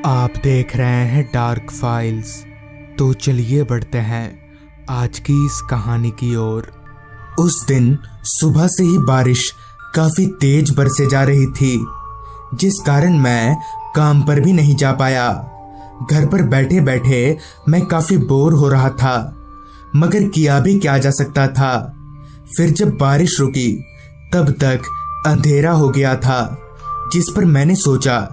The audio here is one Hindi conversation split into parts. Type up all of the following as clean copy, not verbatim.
आप देख रहे हैं डार्क फाइल्स। तो चलिए बढ़ते हैं आज की इस कहानी की ओर। उस दिन सुबह से ही बारिश काफी तेज बरसे जा रही थी, जिस कारण मैं काम पर भी नहीं जा पाया। घर पर बैठे बैठे मैं काफी बोर हो रहा था, मगर किया भी क्या जा सकता था। फिर जब बारिश रुकी तब तक अंधेरा हो गया था, जिस पर मैंने सोचा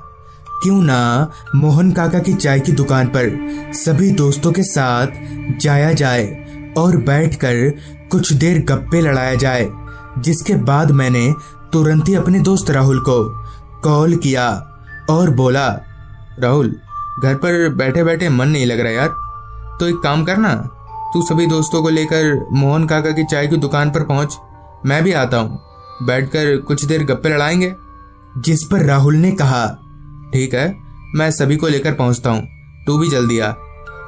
क्यों ना मोहन काका की चाय की दुकान पर सभी दोस्तों के साथ जाया जाए और बैठकर कुछ देर गप्पे लड़ाया जाए। जिसके बाद मैंने तुरंत ही अपने दोस्त राहुल को कॉल किया और बोला, राहुल घर पर बैठे बैठे मन नहीं लग रहा यार, तो एक काम करना, तू सभी दोस्तों को लेकर मोहन काका की चाय की दुकान पर पहुंच, मैं भी आता हूँ, बैठकर कुछ देर गप्पे लड़ाएंगे। जिस पर राहुल ने कहा, ठीक है, मैं सभी को लेकर पहुंचता हूँ, तू भी जल्दी आ।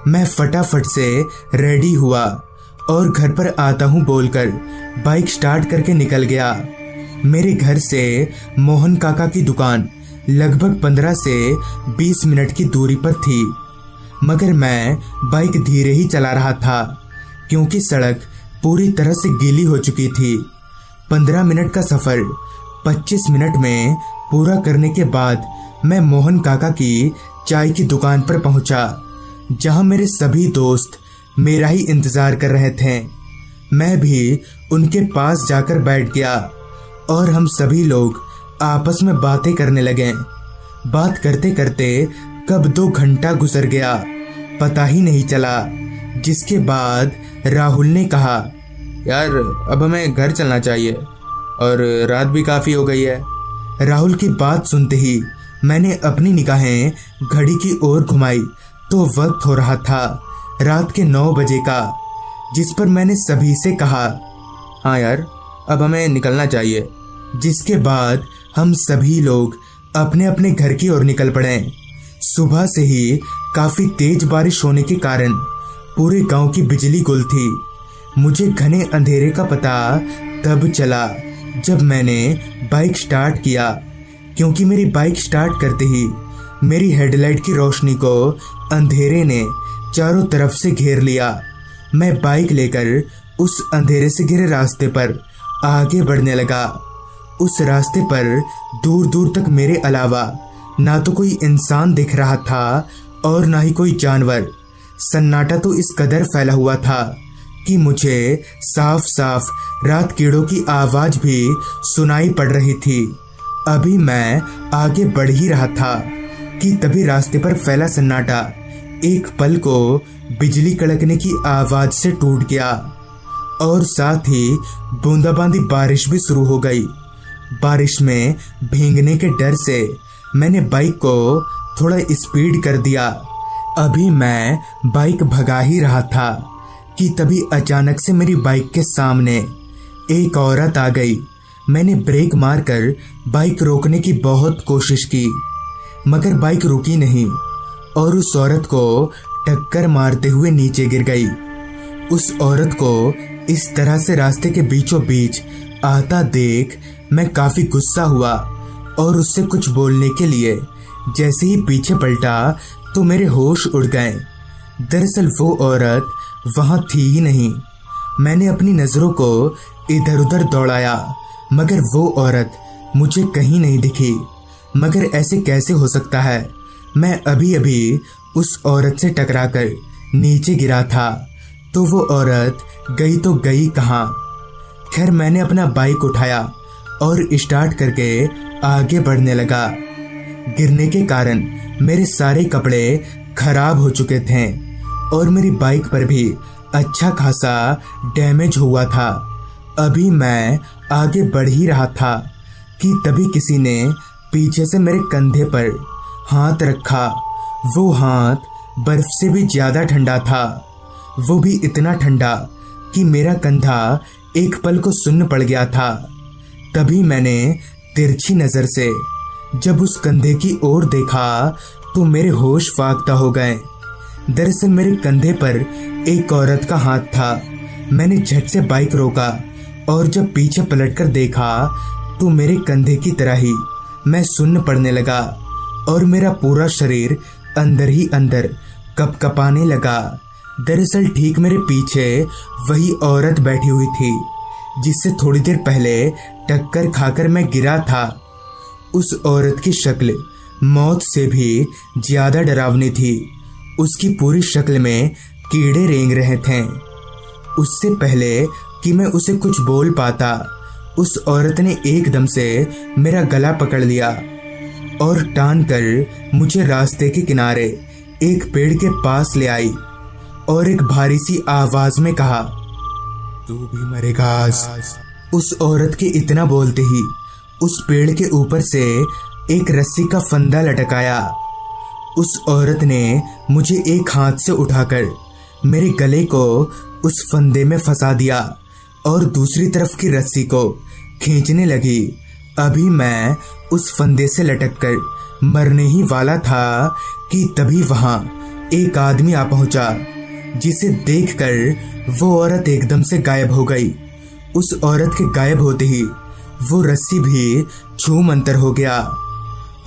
मैं फटाफट से रेडी हुआ और घर पर आता हूँ बोलकर बाइक स्टार्ट करके निकल गया। मेरे घर से मोहन काका की दुकान लगभग 15 से 20 मिनट की दूरी पर थी, मगर मैं बाइक धीरे ही चला रहा था क्योंकि सड़क पूरी तरह से गीली हो चुकी थी। 15 मिनट का सफर 25 मिनट में पूरा करने के बाद मैं मोहन काका की चाय की दुकान पर पहुंचा, जहां मेरे सभी दोस्त मेरा ही इंतजार कर रहे थे। मैं भी उनके पास जाकर बैठ गया और हम सभी लोग आपस में बातें करने लगे। बात करते करते कब 2 घंटा गुजर गया पता ही नहीं चला। जिसके बाद राहुल ने कहा, यार अब हमें घर चलना चाहिए और रात भी काफी हो गई है। राहुल की बात सुनते ही मैंने अपनी निगाहें घड़ी की ओर घुमाई तो वक्त हो रहा था रात के 9 बजे का। जिस पर मैंने सभी से कहा, हाँ यार अब हमें निकलना चाहिए। जिसके बाद हम सभी लोग अपने अपने घर की ओर निकल पड़े। सुबह से ही काफी तेज बारिश होने के कारण पूरे गांव की बिजली गुल थी। मुझे घने अंधेरे का पता तब चला जब मैंने बाइक स्टार्ट किया, क्योंकि मेरी बाइक स्टार्ट करते ही मेरी हेडलाइट की रोशनी को अंधेरे ने चारों तरफ से घेर लिया। मैं बाइक लेकर उस अंधेरे से घिरे रास्ते पर आगे बढ़ने लगा। उस रास्ते पर दूर दूर तक मेरे अलावा ना तो कोई इंसान दिख रहा था और ना ही कोई जानवर। सन्नाटा तो इस कदर फैला हुआ था कि मुझे साफ साफ रात कीड़ों की आवाज भी सुनाई पड़ रही थी। अभी मैं आगे बढ़ ही रहा था कि तभी रास्ते पर फैला सन्नाटा एक पल को बिजली कड़कने की आवाज से टूट गया और साथ ही बूंदाबांदी बारिश भी शुरू हो गई। बारिश में भीगने के डर से मैंने बाइक को थोड़ा स्पीड कर दिया। अभी मैं बाइक भगा ही रहा था कि तभी अचानक से मेरी बाइक के सामने एक औरत आ गई। मैंने ब्रेक मारकर बाइक रोकने की बहुत कोशिश की, मगर बाइक रुकी नहीं और उस औरत को टक्कर मारते हुए नीचे गिर गई। उस औरत को इस तरह से रास्ते के बीचों बीच आता देख मैं काफी गुस्सा हुआ और उससे कुछ बोलने के लिए जैसे ही पीछे पलटा तो मेरे होश उड़ गए। दरअसल वो औरत वहां थी ही नहीं। मैंने अपनी नजरों को इधर उधर दौड़ाया, मगर वो औरत मुझे कहीं नहीं दिखी। मगर ऐसे कैसे हो सकता है? मैं अभी अभी उस औरत से टकराकर नीचे गिरा था, तो वो औरत गई तो गई कहाँ। खैर मैंने अपना बाइक उठाया और स्टार्ट करके आगे बढ़ने लगा। गिरने के कारण मेरे सारे कपड़े खराब हो चुके थे और मेरी बाइक पर भी अच्छा खासा डैमेज हुआ था। अभी मैं आगे बढ़ ही रहा था कि तभी किसी ने पीछे से मेरे कंधे पर हाथ रखा। वो हाथ बर्फ से भी ज्यादा ठंडा था, वो भी इतना ठंडा कि मेरा कंधा एक पल को सुन्न पड़ गया था। तभी मैंने तिरछी नजर से जब उस कंधे की ओर देखा तो मेरे होश फाख्ता हो गए। दरअसल मेरे कंधे पर एक औरत का हाथ था। मैंने झट से बाइक रोका और जब पीछे पलटकर देखा तो मेरे कंधे की तरह ही मैं सुन्न पड़ने लगा और मेरा पूरा शरीर अंदर ही अंदर कपकपाने लगा। दरअसल ठीक मेरे पीछे वही औरत बैठी हुई थी जिससे थोड़ी देर पहले टक्कर खाकर मैं गिरा था। उस औरत की शक्ल मौत से भी ज्यादा डरावनी थी। उसकी पूरी शक्ल में कीड़े रेंग रहे थे। उससे पहले कि मैं उसे कुछ बोल पाता, उस औरत ने एकदम से मेरा गला पकड़ लिया और टान कर मुझे रास्ते के किनारे एक पेड़ के पास ले आई और एक भारी सी आवाज में कहा, तू भी मरेगा आज। उस औरत के इतना बोलते ही उस पेड़ के ऊपर से एक रस्सी का फंदा लटकाया। उस औरत ने मुझे एक हाथ से उठाकर मेरे गले को उस फंदे में फंसा दिया और दूसरी तरफ की रस्सी को खींचने लगी। अभी मैं उस फंदे से लटककर मरने ही वाला था कि तभी वहां एक आदमी आ पहुंचा, जिसे देखकर वो औरत एकदम से गायब हो गई। उस औरत के गायब होते ही वो रस्सी भी छूमंतर हो गया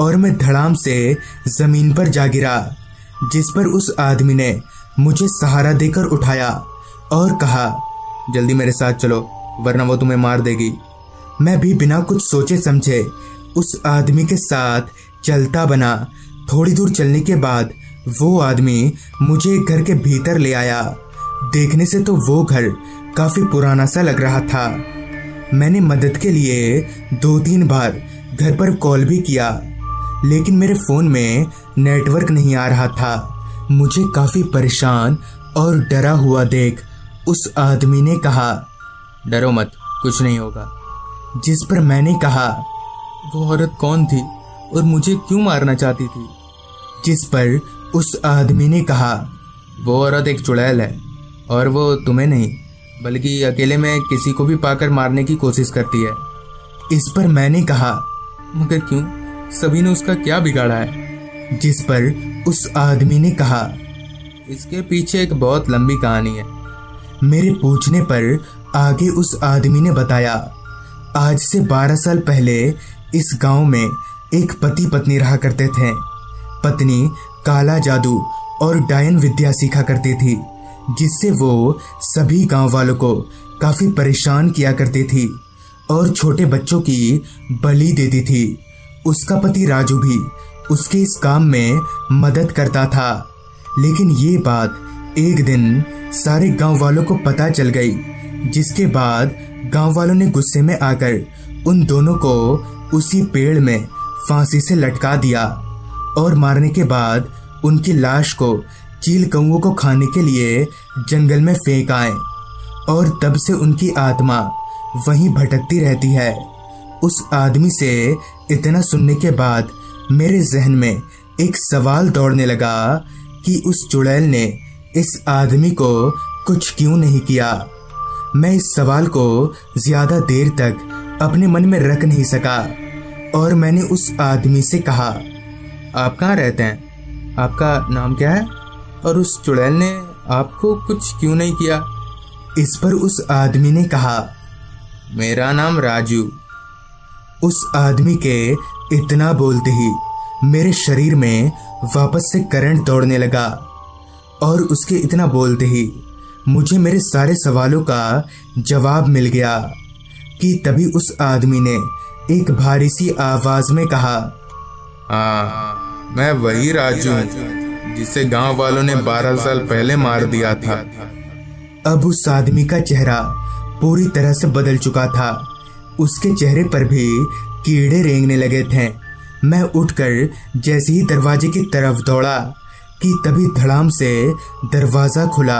और मैं धड़ाम से जमीन पर जा गिरा, जिस पर उस आदमी ने मुझे सहारा देकर उठाया और कहा, जल्दी मेरे साथ चलो वरना वो तुम्हें मार देगी। मैं भी बिना कुछ सोचे समझे उस आदमी के साथ चलता बना। थोड़ी दूर चलने के बाद वो आदमी मुझे एक घर के भीतर ले आया। देखने से तो वो घर काफी पुराना सा लग रहा था। मैंने मदद के लिए 2-3 बार घर पर कॉल भी किया, लेकिन मेरे फोन में नेटवर्क नहीं आ रहा था। मुझे काफी परेशान और डरा हुआ देख उस आदमी ने कहा, डरो मत, कुछ नहीं होगा। जिस पर मैंने कहा, वो औरत कौन थी और मुझे क्यों मारना चाहती थी? जिस पर उस आदमी ने कहा, वो औरत एक चुड़ैल है और वो तुम्हें नहीं बल्कि अकेले में किसी को भी पाकर मारने की कोशिश करती है। इस पर मैंने कहा, मगर क्यों? सभी ने उसका क्या बिगाड़ा है? जिस पर उस आदमी ने कहा, इसके पीछे एक बहुत लंबी कहानी है। मेरे पूछने पर आगे उस आदमी ने बताया, आज से 12 साल पहले इस गांव में एक पति पत्नी रहा करते थे। पत्नी काला जादू और डायन विद्या सीखा करती थी, जिससे वो सभी गांव वालों को काफी परेशान किया करती थी और छोटे बच्चों की बलि देती थी। उसका पति राजू भी उसके इस काम में मदद करता था, लेकिन ये बात एक दिन सारे गांव वालों को पता चल गई, जिसके बाद गांव वालों ने गुस्से में आकर उन दोनों को उसी पेड़ में फांसी से लटका दिया और मारने के बाद उनकी लाश को चील कौओं को खाने के लिए जंगल में फेंक आए और तब से उनकी आत्मा वहीं भटकती रहती है। उस आदमी से इतना सुनने के बाद मेरे जहन में एक सवाल दौड़ने लगा कि उस चुड़ैल ने इस आदमी को कुछ क्यों नहीं किया। मैं इस सवाल को ज्यादा देर तक अपने मन में रख नहीं सका और मैंने उस आदमी से कहा, आप कहाँ रहते हैं? आपका नाम क्या है? और उस चुड़ैल ने आपको कुछ क्यों नहीं किया? इस पर उस आदमी ने कहा, मेरा नाम राजू। उस आदमी के इतना बोलते ही मेरे शरीर में वापस से करंट दौड़ने लगा और उसके इतना बोलते ही मुझे मेरे सारे सवालों का जवाब मिल गया कि तभी उस आदमी ने एक भारी सी आवाज में कहा, हाँ, मैं वही राजू हूँ जिसे गांव वालों ने 12 साल पहले मार दिया था। अब उस आदमी का चेहरा पूरी तरह से बदल चुका था। उसके चेहरे पर भी कीड़े रेंगने लगे थे। मैं उठकर जैसे ही दरवाजे की तरफ दौड़ा कि तभी धड़ाम से दरवाजा खुला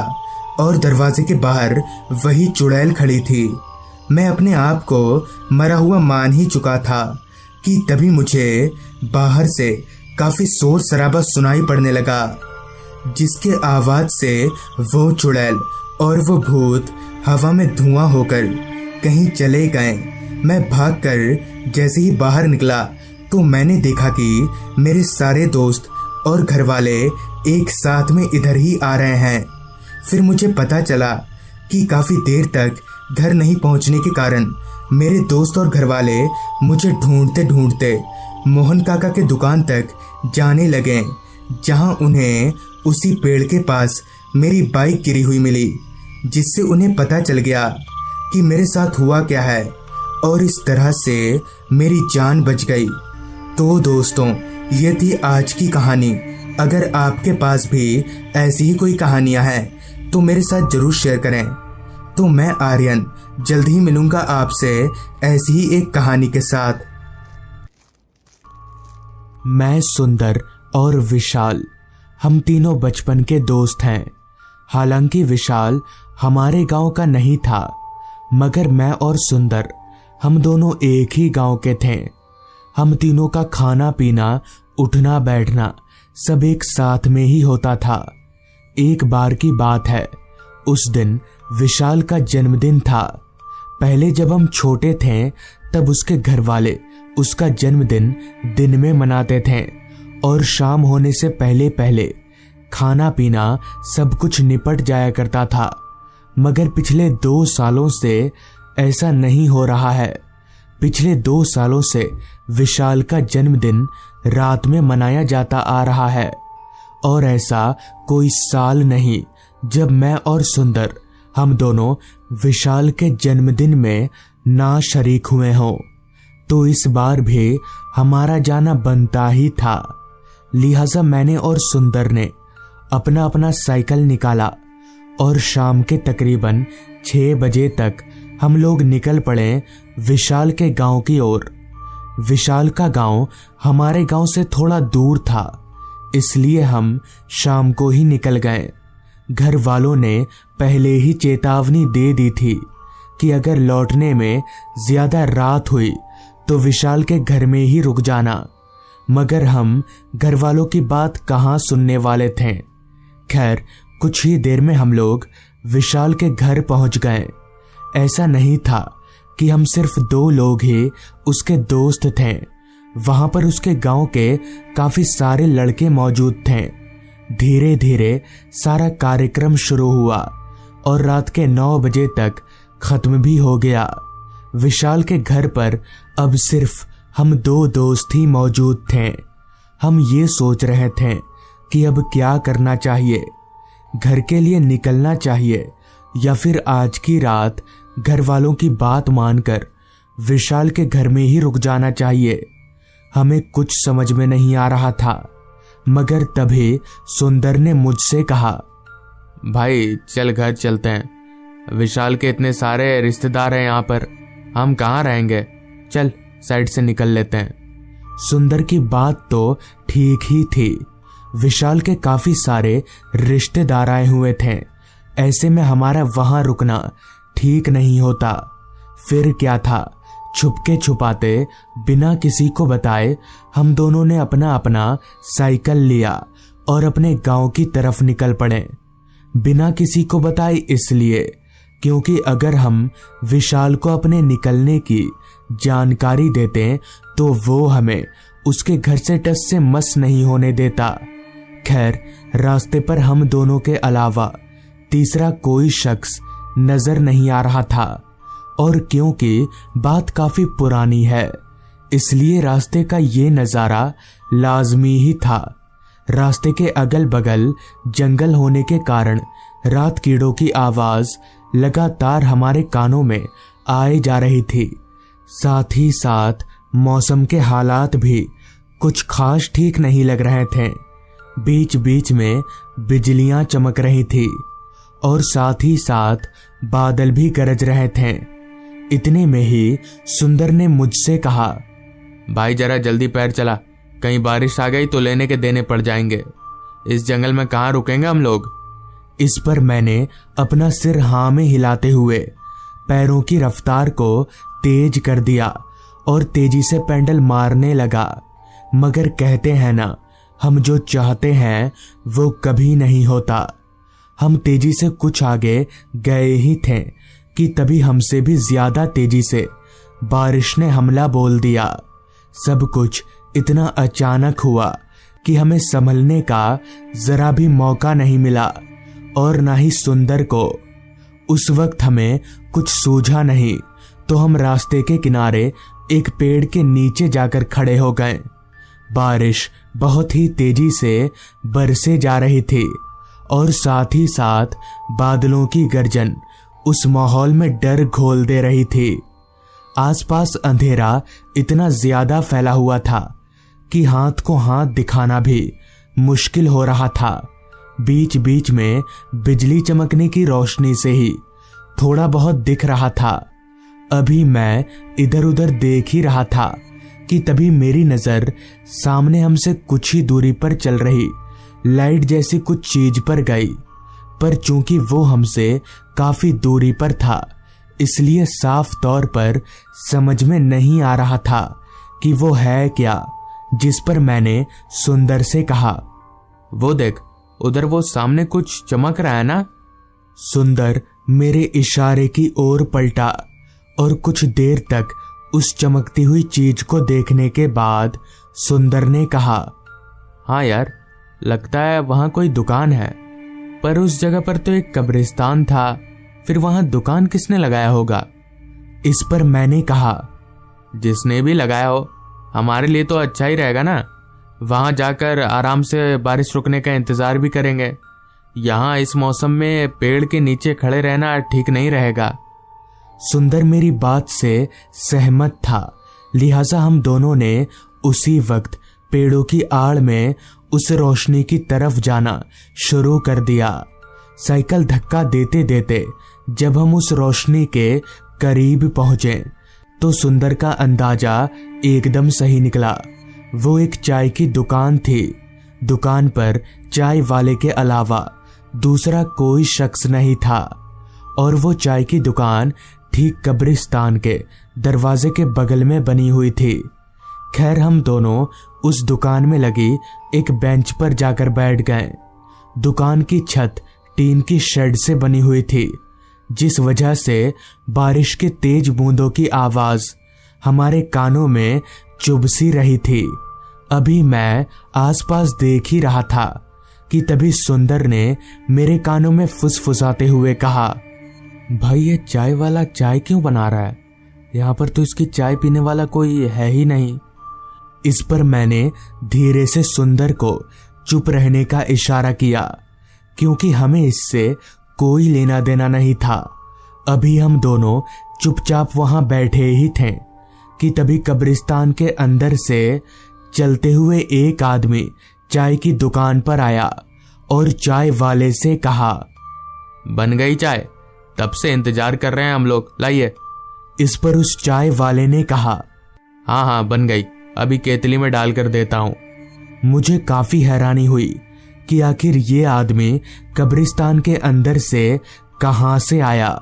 और दरवाजे के बाहर वही चुड़ैल खड़ी थी। मैं अपने आप को मरा हुआ मान ही चुका था कि तभी मुझे बाहर से काफी शोर शराबा सुनाई पड़ने लगा, जिसके आवाज से वो चुड़ैल और वो भूत हवा में धुआं होकर कहीं चले गए। मैं भागकर जैसे ही बाहर निकला तो मैंने देखा कि मेरे सारे दोस्त और घरवाले एक साथ में इधर ही आ रहे हैं। फिर मुझे पता चला कि काफी देर तक घर नहीं पहुंचने के कारण मेरे दोस्त और घरवाले मुझे ढूंढते ढूंढते मोहन काका के दुकान तक जाने लगे, जहां उन्हें उसी पेड़ के पास मेरी बाइक गिरी हुई मिली, जिससे उन्हें पता चल गया कि मेरे साथ हुआ क्या है और इस तरह से मेरी जान बच गई। तो दोस्तों, ये थी आज की कहानी। अगर आपके पास भी ऐसी ही कोई कहानियां हैं तो मेरे साथ जरूर शेयर करें। तो मैं आर्यन जल्द ही मिलूंगा आपसे ऐसी ही एक कहानी के साथ। मैं, सुंदर और विशाल, हम तीनों बचपन के दोस्त हैं। हालांकि विशाल हमारे गांव का नहीं था, मगर मैं और सुंदर हम दोनों एक ही गांव के थे। हम तीनों का खाना पीना, उठना बैठना सब एक साथ में ही होता था। एक बार की बात है, उस दिन विशाल का जन्मदिन था। पहले जब हम छोटे थे तब उसके घर वाले उसका जन्मदिन दिन में मनाते थे और शाम होने से पहले पहले खाना पीना सब कुछ निपट जाया करता था। मगर पिछले 2 सालों से ऐसा नहीं हो रहा है। पिछले 2 सालों से विशाल का जन्मदिन रात में मनाया जाता आ रहा है और ऐसा कोई साल नहीं जब मैं और सुंदर हम दोनों विशाल के जन्मदिन में ना शरीक हुए हों। तो इस बार भी हमारा जाना बनता ही था। लिहाजा मैंने और सुंदर ने अपना अपना साइकिल निकाला और शाम के तकरीबन 6 बजे तक हम लोग निकल पड़े विशाल के गांव की ओर। विशाल का गांव हमारे गांव से थोड़ा दूर था, इसलिए हम शाम को ही निकल गए। घर वालों ने पहले ही चेतावनी दे दी थी कि अगर लौटने में ज्यादा रात हुई तो विशाल के घर में ही रुक जाना। मगर हम घर वालों की बात कहाँ सुनने वाले थे। खैर, कुछ ही देर में हम लोग विशाल के घर पहुंच गए। ऐसा नहीं था कि हम सिर्फ 2 लोग ही उसके दोस्त थे। वहां पर उसके गांव के काफी सारे लड़के मौजूद थे। धीरे धीरे सारा कार्यक्रम शुरू हुआ और रात के 9 बजे तक खत्म भी हो गया। विशाल के घर पर अब सिर्फ हम 2 दोस्त ही मौजूद थे। हम ये सोच रहे थे कि अब क्या करना चाहिए, घर के लिए निकलना चाहिए या फिर आज की रात घर वालों की बात मानकर विशाल के घर में ही रुक जाना चाहिए। हमें कुछ समझ में नहीं आ रहा था। मगर तभी सुंदर ने मुझसे कहा, भाई चल घर चलते हैं, विशाल के इतने सारे रिश्तेदार हैं यहाँ पर, हम कहाँ रहेंगे, चल साइड से निकल लेते हैं। सुंदर की बात तो ठीक ही थी। विशाल के काफी सारे रिश्तेदार आए हुए थे। ऐसे में हमारा वहां रुकना ठीक नहीं होता। फिर क्या था, छुपके छुपाते बिना किसी को बताए हम दोनों ने अपना अपना साइकिल लिया और अपने गांव की तरफ निकल पड़े। बिना किसी को बताए इसलिए क्योंकि अगर हम विशाल को अपने निकलने की जानकारी देते तो वो हमें उसके घर से टस से मस नहीं होने देता। खैर, रास्ते पर हम दोनों के अलावा तीसरा कोई शख्स नजर नहीं आ रहा था और क्योंकि बात काफी पुरानी है इसलिए रास्ते का ये नजारा लाजमी ही था। रास्ते के अगल बगल जंगल होने के कारण रात कीड़ों की आवाज लगातार हमारे कानों में आए जा रही थी। साथ ही साथ मौसम के हालात भी कुछ खास ठीक नहीं लग रहे थे। बीच बीच में बिजलियां चमक रही थी और साथ ही साथ बादल भी गरज रहे थे। इतने में ही सुंदर ने मुझसे कहा, भाई जरा जल्दी पैर चला, कहीं बारिश आ गई तो लेने के देने पड़ जाएंगे। इस जंगल में कहाँ रुकेंगे हम लोग। इस पर मैंने अपना सिर हाँ में हिलाते हुए पैरों की रफ्तार को तेज कर दिया और तेजी से पेडल मारने लगा। मगर कहते हैं ना, हम जो चाहते हैं वो कभी नहीं होता। हम तेजी से कुछ आगे गए ही थे कि तभी हमसे भी ज्यादा तेजी से बारिश ने हमला बोल दिया। सब कुछ इतना अचानक हुआ कि हमें संभलने का जरा भी मौका नहीं मिला और ना ही सुंदर को। उस वक्त हमें कुछ सूझा नहीं तो हम रास्ते के किनारे एक पेड़ के नीचे जाकर खड़े हो गए। बारिश बहुत ही तेजी से बरसे जा रही थी और साथ ही साथ बादलों की गर्जन उस माहौल में डर घोल दे रही थी। आसपास अंधेरा इतना ज्यादा फैला हुआ था कि हाथ को हाथ दिखाना भी मुश्किल हो रहा था। बीच बीच में बिजली चमकने की रोशनी से ही थोड़ा बहुत दिख रहा था। अभी मैं इधर उधर देख ही रहा था कि तभी मेरी नजर सामने हमसे कुछ ही दूरी पर चल रही लाइट जैसी कुछ चीज पर गई, पर चूंकि वो हमसे काफी दूरी पर था इसलिए साफ तौर पर समझ में नहीं आ रहा था कि वो है क्या। जिस पर मैंने सुंदर से कहा, वो देख, उधर वो सामने कुछ चमक रहा है ना। सुंदर मेरे इशारे की ओर पलटा और कुछ देर तक उस चमकती हुई चीज को देखने के बाद सुंदर ने कहा, हाँ यार, लगता है वहां कोई दुकान है, पर उस जगह पर तो एक कब्रिस्तान था, फिर वहां दुकान किसने लगाया होगा। इस पर मैंने कहा, जिसने भी लगाया हो हमारे लिए तो अच्छा ही रहेगा ना। वहां जाकर आराम से बारिश रुकने का इंतजार भी करेंगे। यहाँ इस मौसम में पेड़ के नीचे खड़े रहना ठीक नहीं रहेगा। सुंदर मेरी बात से सहमत था, लिहाजा हम दोनों ने उसी वक्त पेड़ों की आड़ में उस रोशनी की तरफ जाना शुरू कर दिया। साइकिल धक्का देते देते जब हम उस रोशनी के करीब पहुंचे तो सुंदर का अंदाजा एकदम सही निकला। वो एक चाय की दुकान थी। दुकान पर चाय वाले के अलावा दूसरा कोई शख्स नहीं था और वो चाय की दुकान ठीक कब्रिस्तान के दरवाजे के बगल में बनी हुई थी। खैर हम दोनों उस दुकान में लगी एक बेंच पर जाकर बैठ गए। दुकान की छत टीन की शेड से बनी हुई थी, जिस वजह से बारिश के तेज बूंदों की आवाज हमारे कानों में चुभसी रही थी। अभी मैं आसपास देख ही रहा था कि तभी सुंदर ने मेरे कानों में फुसफुसाते हुए कहा, भाई ये चाय वाला चाय क्यों बना रहा है? यहाँ पर तो इसकी चाय पीने वाला कोई है ही नहीं। इस पर मैंने धीरे से सुंदर को चुप रहने का इशारा किया, क्योंकि हमें इससे कोई लेना देना नहीं था। अभी हम दोनों चुपचाप वहां बैठे ही थे कि तभी कब्रिस्तान के अंदर से चलते हुए एक आदमी चाय की दुकान पर आया और चाय वाले से कहा, बन गई चाय? तब से इंतजार कर रहे हैं हम लोग, लाइए। इस पर उस चाय वाले ने कहा, हाँ हाँ बन गई, अभी केतली में डालकर देता हूं। मुझे काफी हैरानी हुई कि आखिर ये आदमी कब्रिस्तान के अंदर से कहां से आया,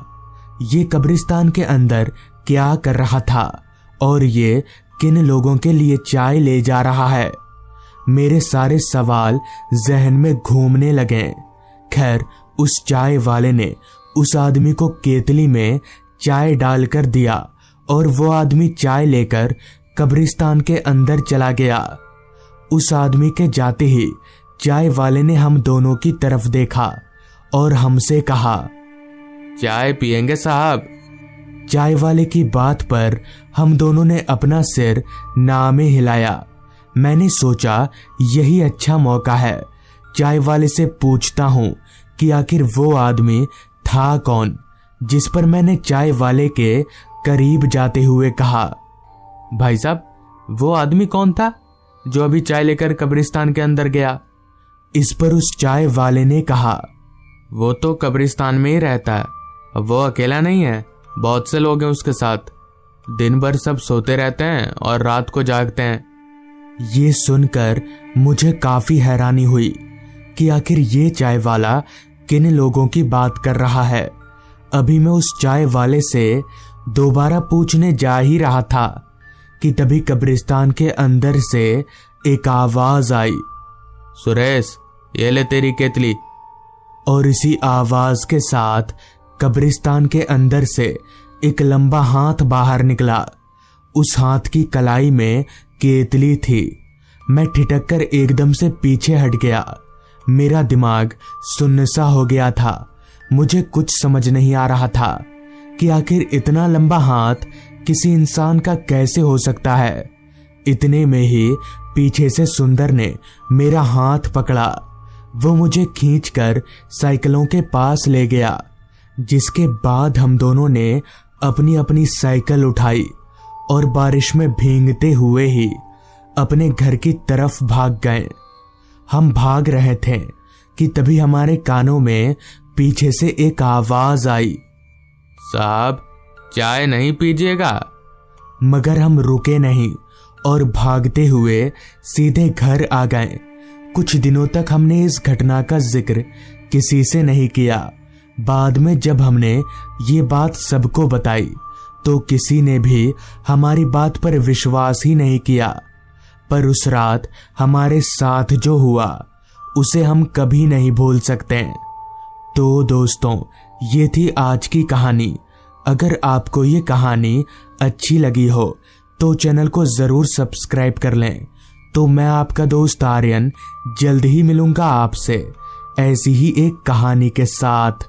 ये कब्रिस्तान के अंदर क्या कर रहा था और ये किन लोगों के लिए चाय ले जा रहा है। मेरे सारे सवाल जहन में घूमने लगे। खैर उस चाय वाले ने उस आदमी को केतली में चाय डालकर दिया और वो आदमी चाय लेकर कब्रिस्तान के अंदर चला गया। उस आदमी के जाते ही चाय वाले ने हम दोनों की तरफ देखा और हमसे कहा, चाय पिएंगे साहब? चाय वाले की बात पर हम दोनों ने अपना सिर ना में हिलाया। मैंने सोचा यही अच्छा मौका है, चाय वाले से पूछता हूं कि आखिर वो आदमी था कौन। जिस पर मैंने चाय वाले के करीब जाते हुए कहा, भाई साहब वो आदमी कौन था जो अभी चाय लेकर कब्रिस्तान के अंदर गया? इस पर उस चाय वाले ने कहा, वो तो कब्रिस्तान में ही रहता है, वो अकेला नहीं है, बहुत से लोग हैं उसके साथ। दिन भर सब सोते रहते हैं और रात को जागते हैं। ये सुनकर मुझे काफी हैरानी हुई कि आखिर ये चाय वाला किन लोगों की बात कर रहा है। अभी मैं उस चाय वाले से दोबारा पूछने जा ही रहा था कि तभी कब्रिस्तान के अंदर से एक आवाज आई, सुरेश ये ले तेरी केतली। और इसी आवाज के साथ कब्रिस्तान के अंदर से एक लंबा हाथ बाहर निकला। उस हाथ की कलाई में केतली थी। मैं ठिठक कर एकदम से पीछे हट गया। मेरा दिमाग सुन्न सा हो गया था। मुझे कुछ समझ नहीं आ रहा था कि आखिर इतना लंबा हाथ किसी इंसान का कैसे हो सकता है। इतने में ही पीछे से सुंदर ने मेरा हाथ पकड़ा। वो मुझे खींचकर साइकिलों के पास ले गया, जिसके बाद हम दोनों ने अपनी अपनी साइकिल उठाई और बारिश में भीगते हुए ही अपने घर की तरफ भाग गए। हम भाग रहे थे कि तभी हमारे कानों में पीछे से एक आवाज आई, साहब चाय नहीं पीजिएगा? मगर हम रुके नहीं और भागते हुए सीधे घर आ गए। कुछ दिनों तक हमने इस घटना का जिक्र किसी से नहीं किया। बाद में जब हमने ये बात सबको बताई तो किसी ने भी हमारी बात पर विश्वास ही नहीं किया। पर उस रात हमारे साथ जो हुआ उसे हम कभी नहीं भूल सकते। तो दोस्तों, ये थी आज की कहानी। अगर आपको ये कहानी अच्छी लगी हो तो चैनल को जरूर सब्सक्राइब कर लें। तो मैं आपका दोस्त आर्यन जल्द ही मिलूंगा आपसे ऐसी ही एक कहानी के साथ।